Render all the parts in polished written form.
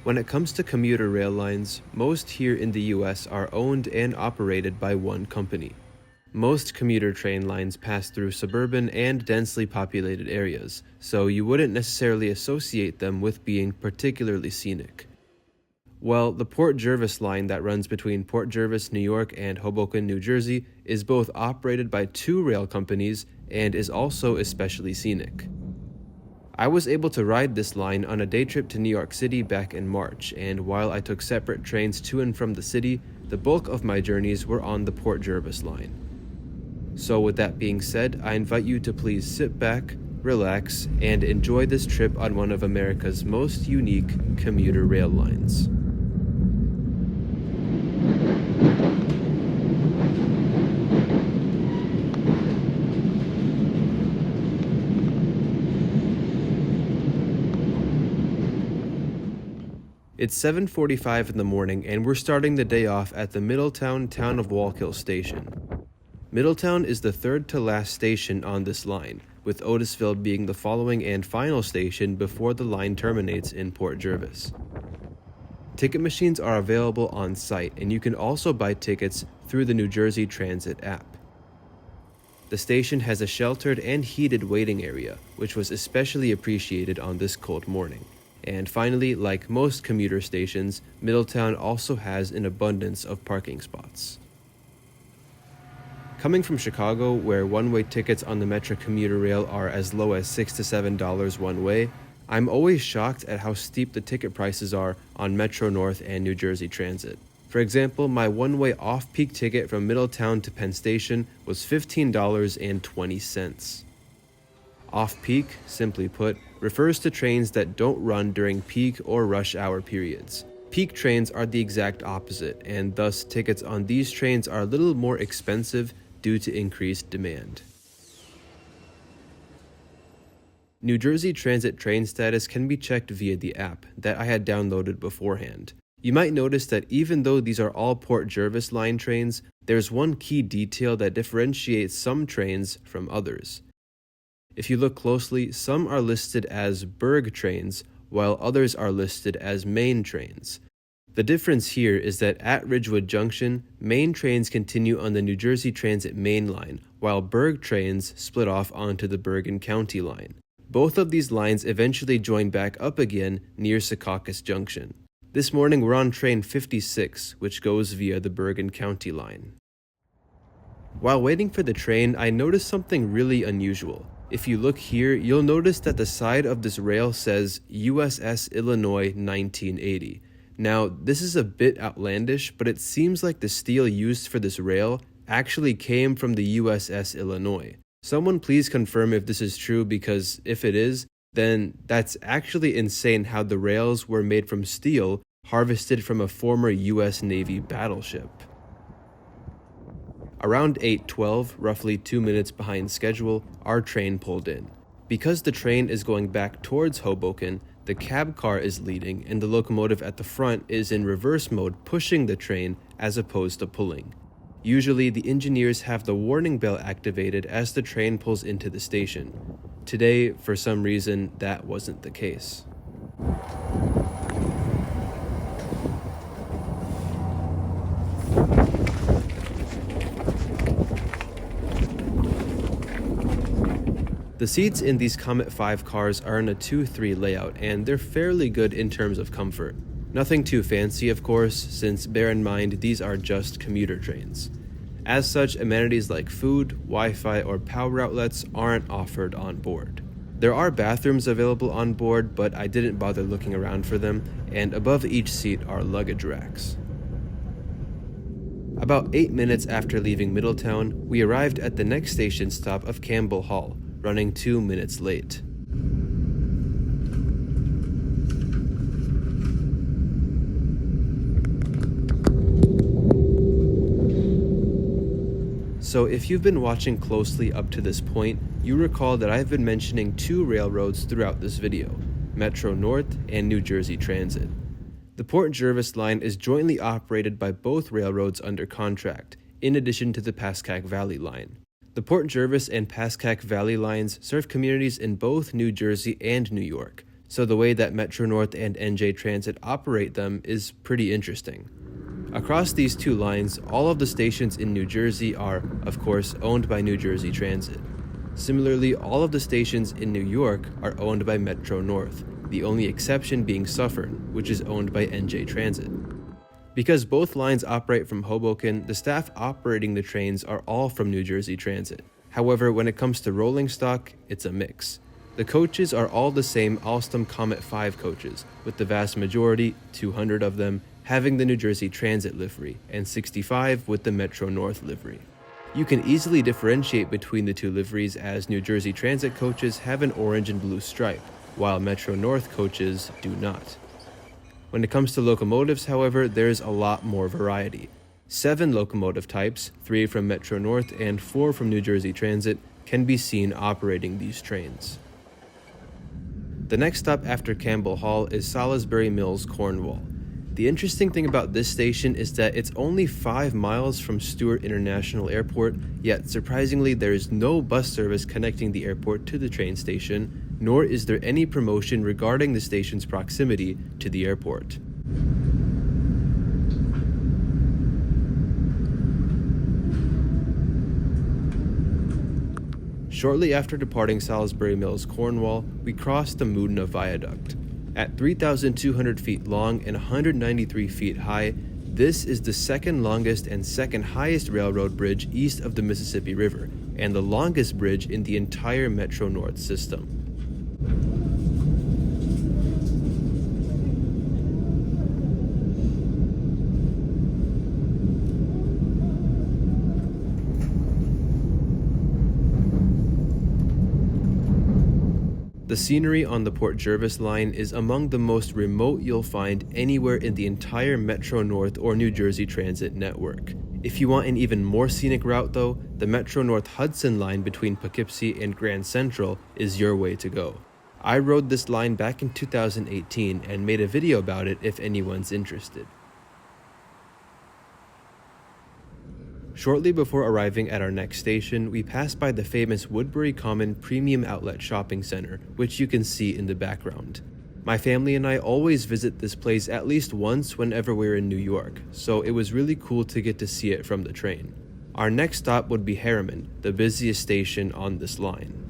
When it comes to commuter rail lines, most here in the US are owned and operated by one company. Most commuter train lines pass through suburban and densely populated areas, so you wouldn't necessarily associate them with being particularly scenic. Well, the Port Jervis Line that runs between Port Jervis, New York and Hoboken, New Jersey is both operated by two rail companies and is also especially scenic. I was able to ride this line on a day trip to New York City back in March, and while I took separate trains to and from the city, the bulk of my journeys were on the Port Jervis Line. So with that being said, I invite you to please sit back, relax, and enjoy this trip on one of America's most unique commuter rail lines. It's 7:45 in the morning and we're starting the day off at the Middletown Town of Wallkill station. Middletown is the third to last station on this line, with Otisville being the following and final station before the line terminates in Port Jervis. Ticket machines are available on site and you can also buy tickets through the New Jersey Transit app. The station has a sheltered and heated waiting area, which was especially appreciated on this cold morning. And finally, like most commuter stations, Middletown also has an abundance of parking spots. Coming from Chicago, where one-way tickets on the Metro commuter rail are as low as $6 to $7 one way, I'm always shocked at how steep the ticket prices are on Metro North and New Jersey Transit. For example, my one-way off-peak ticket from Middletown to Penn Station was $15.20. Off-peak, simply put, refers to trains that don't run during peak or rush hour periods. Peak trains are the exact opposite, and thus tickets on these trains are a little more expensive due to increased demand. New Jersey Transit train status can be checked via the app that I had downloaded beforehand. You might notice that even though these are all Port Jervis Line trains, there's one key detail that differentiates some trains from others. If you look closely, some are listed as Berg trains, while others are listed as main trains. The difference here is that at Ridgewood Junction, main trains continue on the New Jersey Transit main line, while Berg trains split off onto the Bergen County line. Both of these lines eventually join back up again near Secaucus Junction. This morning we're on train 56, which goes via the Bergen County line. While waiting for the train, I noticed something really unusual. If you look here, you'll notice that the side of this rail says USS Illinois 1980. Now, this is a bit outlandish, but it seems like the steel used for this rail actually came from the USS Illinois. Someone please confirm if this is true, because if it is, then that's actually insane how the rails were made from steel harvested from a former US Navy battleship. Around 8:12, roughly 2 minutes behind schedule, our train pulled in. Because the train is going back towards Hoboken, the cab car is leading and the locomotive at the front is in reverse mode pushing the train as opposed to pulling. Usually, the engineers have the warning bell activated as the train pulls into the station. Today, for some reason, that wasn't the case. The seats in these Comet 5 cars are in a 2-3 layout, and they're fairly good in terms of comfort. Nothing too fancy, of course, since bear in mind these are just commuter trains. As such, amenities like food, Wi-Fi, or power outlets aren't offered on board. There are bathrooms available on board, but I didn't bother looking around for them, and above each seat are luggage racks. About 8 minutes after leaving Middletown, we arrived at the next station stop of Campbell Hall, running 2 minutes late. So if you've been watching closely up to this point, you recall that I've been mentioning two railroads throughout this video, Metro North and New Jersey Transit. The Port Jervis Line is jointly operated by both railroads under contract, in addition to the Pascack Valley Line. The Port Jervis and Pascack Valley lines serve communities in both New Jersey and New York, so the way that Metro North and NJ Transit operate them is pretty interesting. Across these two lines, all of the stations in New Jersey are, of course, owned by New Jersey Transit. Similarly, all of the stations in New York are owned by Metro North, the only exception being Suffern, which is owned by NJ Transit. Because both lines operate from Hoboken, the staff operating the trains are all from New Jersey Transit. However, when it comes to rolling stock, it's a mix. The coaches are all the same Alstom Comet 5 coaches, with the vast majority, 200 of them, having the New Jersey Transit livery, and 65 with the Metro North livery. You can easily differentiate between the two liveries as New Jersey Transit coaches have an orange and blue stripe, while Metro North coaches do not. When it comes to locomotives, however, there's a lot more variety. 7 locomotive types, 3 from Metro North and 4 from New Jersey Transit, can be seen operating these trains. The next stop after Campbell Hall is Salisbury Mills, Cornwall. The interesting thing about this station is that it's only 5 miles from Stewart International Airport, yet surprisingly there is no bus service connecting the airport to the train station, nor is there any promotion regarding the station's proximity to the airport. Shortly after departing Salisbury Mills, Cornwall, we crossed the Moodna Viaduct. At 3,200 feet long and 193 feet high, this is the second longest and second highest railroad bridge east of the Mississippi River, and the longest bridge in the entire Metro North system. The scenery on the Port Jervis Line is among the most remote you'll find anywhere in the entire Metro North or New Jersey Transit network. If you want an even more scenic route though, the Metro North Hudson Line between Poughkeepsie and Grand Central is your way to go. I rode this line back in 2018 and made a video about it if anyone's interested. Shortly before arriving at our next station, we passed by the famous Woodbury Common Premium Outlet Shopping Center, which you can see in the background. My family and I always visit this place at least once whenever we're in New York, so it was really cool to get to see it from the train. Our next stop would be Harriman, the busiest station on this line.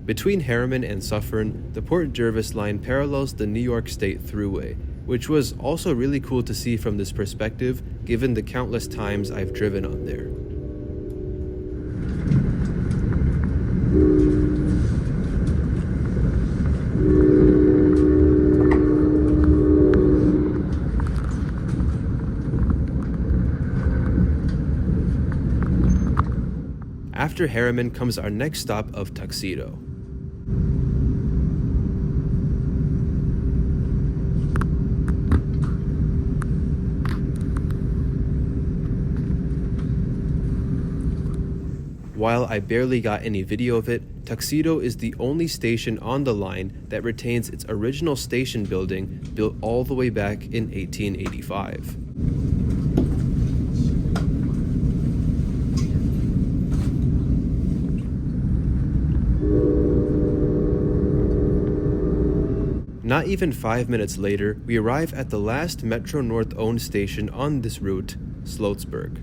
Between Harriman and Suffern, the Port Jervis Line parallels the New York State Thruway, which was also really cool to see from this perspective given the countless times I've driven on there. After Harriman comes our next stop of Tuxedo. While I barely got any video of it, Tuxedo is the only station on the line that retains its original station building built all the way back in 1885. Not even 5 minutes later, we arrive at the last Metro North owned station on this route, Sloatsburg.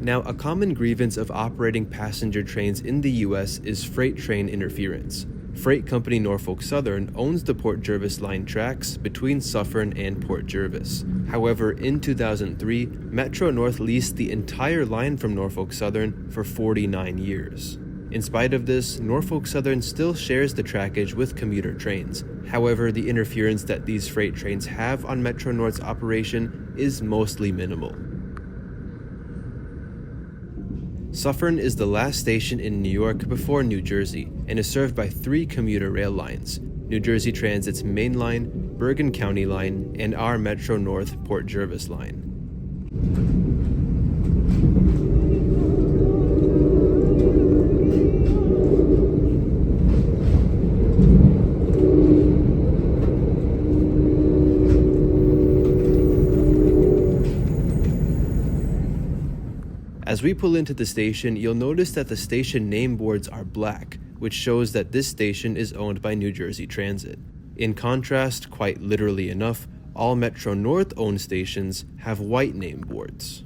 Now, a common grievance of operating passenger trains in the US is freight train interference. Freight company Norfolk Southern owns the Port Jervis Line tracks between Suffern and Port Jervis. However, in 2003, Metro North leased the entire line from Norfolk Southern for 49 years. In spite of this, Norfolk Southern still shares the trackage with commuter trains. However, the interference that these freight trains have on Metro North's operation is mostly minimal. Suffern is the last station in New York before New Jersey and is served by 3 commuter rail lines: New Jersey Transit's Main Line, Bergen County Line, and our Metro North Port Jervis Line. As we pull into the station, you'll notice that the station name boards are black, which shows that this station is owned by New Jersey Transit. In contrast, quite literally enough, all Metro North owned stations have white name boards.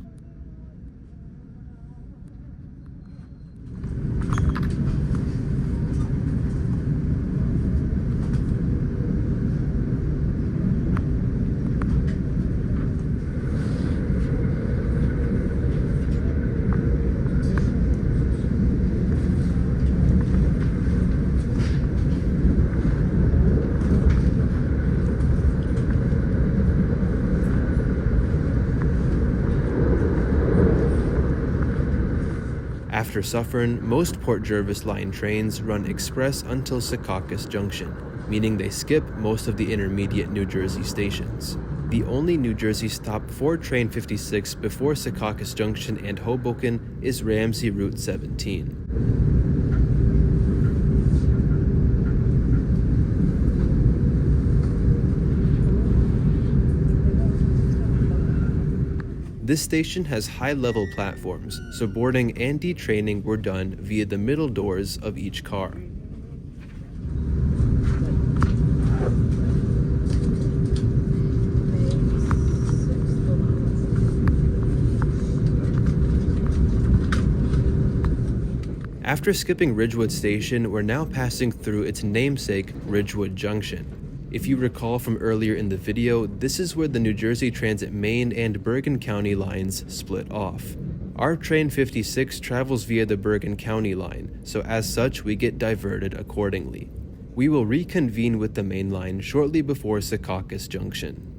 After Suffern, most Port Jervis Line trains run express until Secaucus Junction, meaning they skip most of the intermediate New Jersey stations. The only New Jersey stop for Train 56 before Secaucus Junction and Hoboken is Ramsey Route 17. This station has high-level platforms, so boarding and detraining were done via the middle doors of each car. After skipping Ridgewood Station, we're now passing through its namesake, Ridgewood Junction. If you recall from earlier in the video, this is where the New Jersey Transit Main and Bergen County lines split off. Our Train 56 travels via the Bergen County line, so as such we get diverted accordingly. We will reconvene with the main line shortly before Secaucus Junction.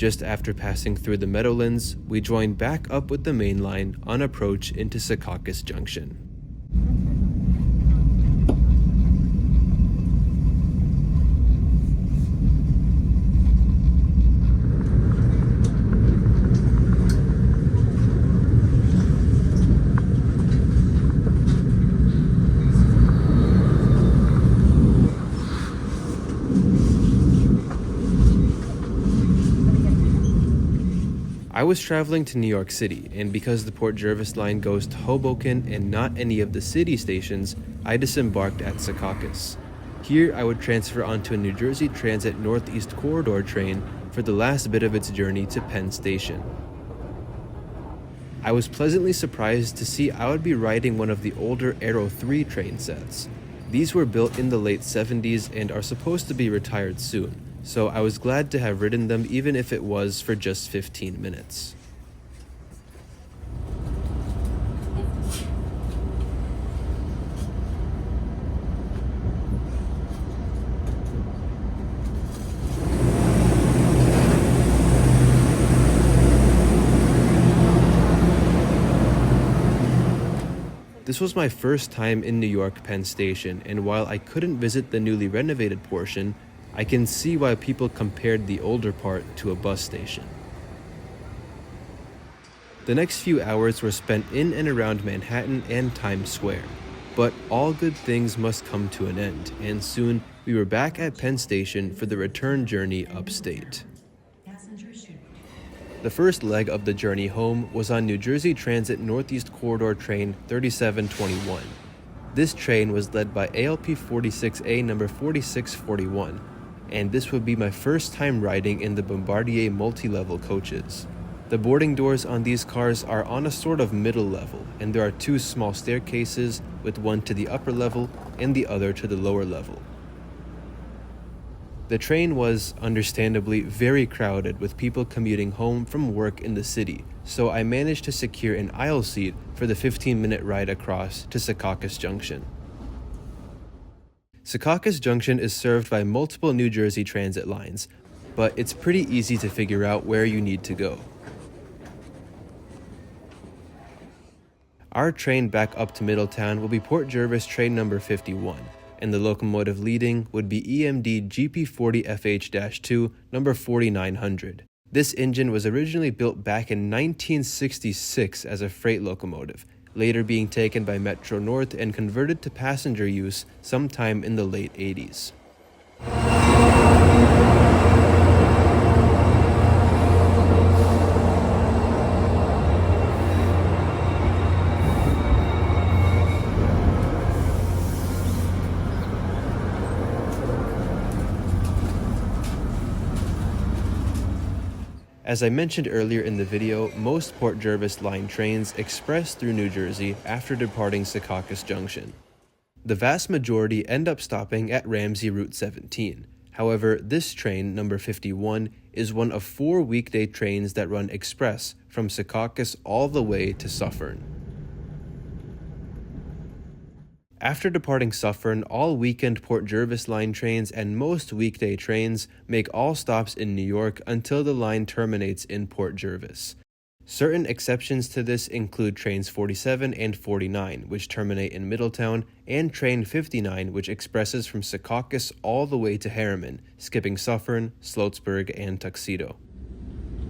Just after passing through the Meadowlands, we joined back up with the main line on approach into Secaucus Junction. I was traveling to New York City, and because the Port Jervis Line goes to Hoboken and not any of the city stations, I disembarked at Secaucus. Here, I would transfer onto a New Jersey Transit Northeast Corridor train for the last bit of its journey to Penn Station. I was pleasantly surprised to see I would be riding one of the older Aero 3 train sets. These were built in the late 70s and are supposed to be retired soon, so I was glad to have ridden them even if it was for just 15 minutes. This was my first time in New York Penn Station, and while I couldn't visit the newly renovated portion, I can see why people compared the older part to a bus station. The next few hours were spent in and around Manhattan and Times Square, but all good things must come to an end, and soon we were back at Penn Station for the return journey upstate. The first leg of the journey home was on New Jersey Transit Northeast Corridor train 3721. This train was led by ALP 46A number 4641, and this would be my first time riding in the Bombardier multi-level coaches. The boarding doors on these cars are on a sort of middle level, and there are two small staircases, with one to the upper level and the other to the lower level. The train was, understandably, very crowded with people commuting home from work in the city, so I managed to secure an aisle seat for the 15-minute ride across to Secaucus Junction. Secaucus Junction is served by multiple New Jersey Transit lines, but it's pretty easy to figure out where you need to go. Our train back up to Middletown will be Port Jervis train number 51, and the locomotive leading would be EMD GP40FH-2 number 4900. This engine was originally built back in 1966 as a freight locomotive, later being taken by Metro North and converted to passenger use sometime in the late 80s. As I mentioned earlier in the video, most Port Jervis Line trains express through New Jersey after departing Secaucus Junction. The vast majority end up stopping at Ramsey Route 17. However, this train, number 51, is one of 4 weekday trains that run express from Secaucus all the way to Suffern. After departing Suffern, all weekend Port Jervis Line trains and most weekday trains make all stops in New York until the line terminates in Port Jervis. Certain exceptions to this include trains 47 and 49, which terminate in Middletown, and train 59, which expresses from Secaucus all the way to Harriman, skipping Suffern, Sloatsburg, and Tuxedo.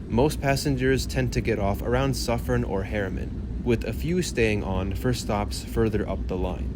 Most passengers tend to get off around Suffern or Harriman, with a few staying on for stops further up the line.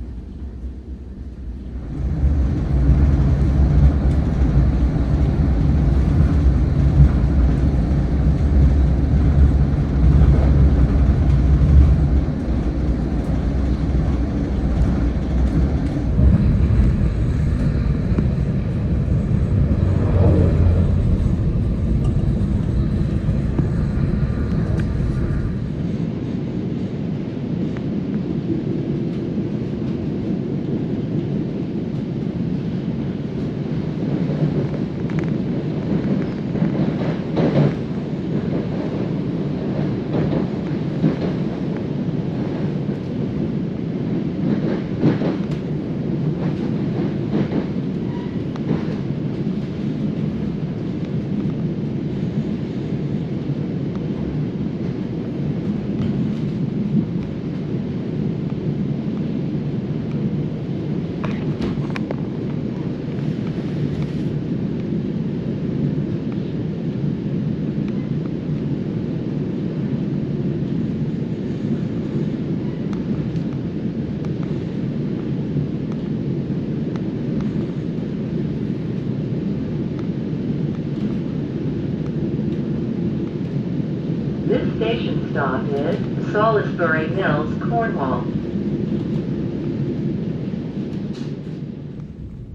station stop is Salisbury Mills, Cornwall.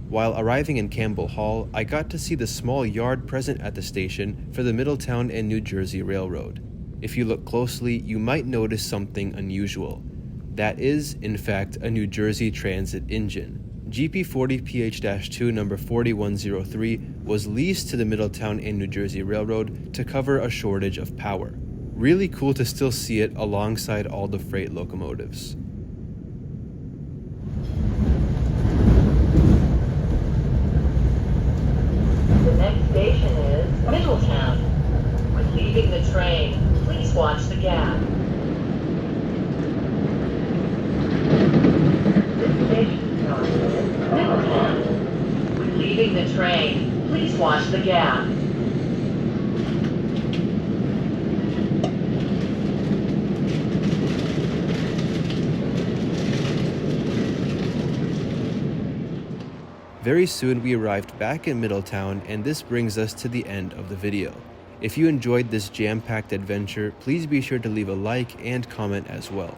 While arriving in Campbell Hall, I got to see the small yard present at the station for the Middletown and New Jersey Railroad. If you look closely, you might notice something unusual. That is, in fact, a New Jersey Transit engine. GP40PH-2 number 4103 was leased to the Middletown and New Jersey Railroad to cover a shortage of power. Really cool to still see it alongside all the freight locomotives. The next station is Middletown. When leaving the train, please watch the gap. This station stop is Middletown. When leaving the train, please watch the gap. Very soon we arrived back in Middletown, and this brings us to the end of the video. If you enjoyed this jam-packed adventure, please be sure to leave a like and comment as well.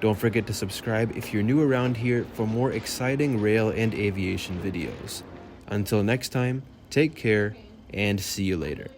Don't forget to subscribe if you're new around here for more exciting rail and aviation videos. Until next time, take care and see you later.